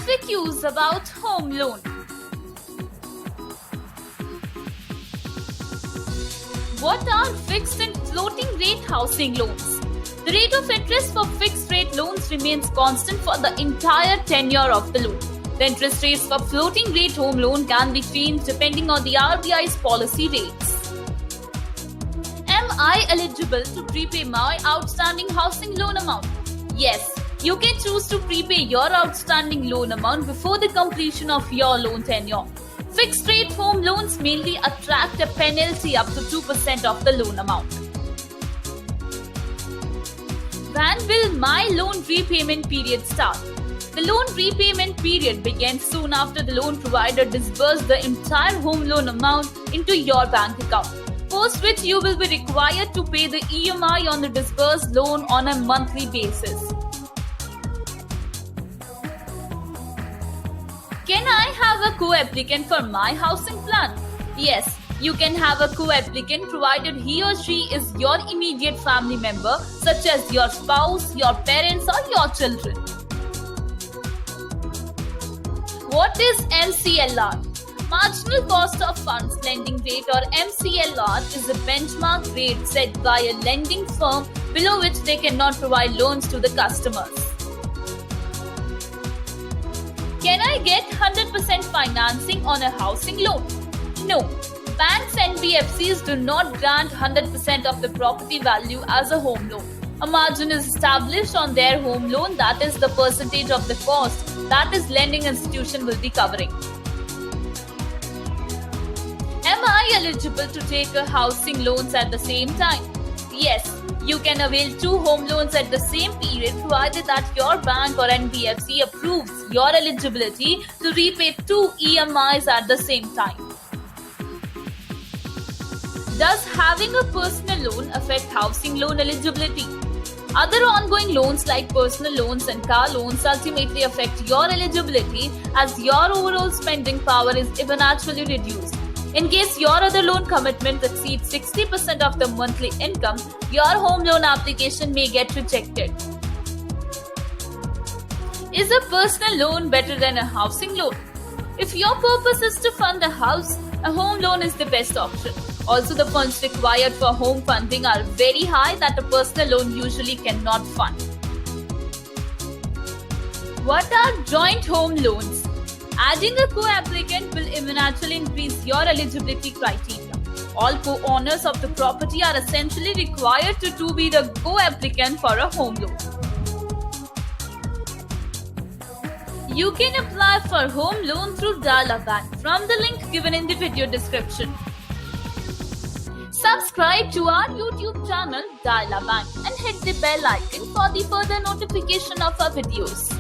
FAQs about home loan. What are fixed and floating rate housing loans? The rate of interest for fixed rate loans remains constant for the entire tenure of the loan. The interest rates for floating rate home loan can be changed depending on the RBI's policy rates. Am I eligible to prepay my outstanding housing loan amount? Yes, you can choose to prepay your outstanding loan amount before the completion of your loan tenure. Fixed rate home loans mainly attract a penalty up to 2% of the loan amount. When will my loan repayment period start? The loan repayment period begins soon after the loan provider disburses the entire home loan amount into your bank account, post which you will be required to pay the EMI on the disbursed loan on a monthly basis. Can I have a co-applicant for my housing plan? Yes, you can have a co-applicant provided he or she is your immediate family member, such as your spouse, your parents, or your children. What is MCLR? Marginal cost of funds lending rate, or MCLR, is a benchmark rate set by a lending firm below which they cannot provide loans to the customers. Can I get 100% financing on a housing loan? No. Banks and NBFCs do not grant 100% of the property value as a home loan. A margin is established on their home loan, that is the percentage of the cost that is lending institution will be covering. Am I eligible to take a housing loans at the same time? Yes. You can avail 2 home loans at the same period provided that your bank or NBFC approves your eligibility to repay 2 EMIs at the same time. Does having a personal loan affect housing loan eligibility? Other ongoing loans like personal loans and car loans ultimately affect your eligibility as your overall spending power is naturally reduced. In case your other loan commitment exceeds 60% of the monthly income, your home loan application may get rejected. Is a personal loan better than a housing loan? If your purpose is to fund a house, a home loan is the best option. Also, the funds required for home funding are very high that a personal loan usually cannot fund. What are joint home loans? Adding a co-applicant will naturally increase your eligibility criteria. All co-owners of the property are essentially required to be the co-applicant for a home loan. You can apply for home loan through Darla Bank from the link given in the video description. Subscribe to our YouTube channel Darla Bank and hit the bell icon for the further notification of our videos.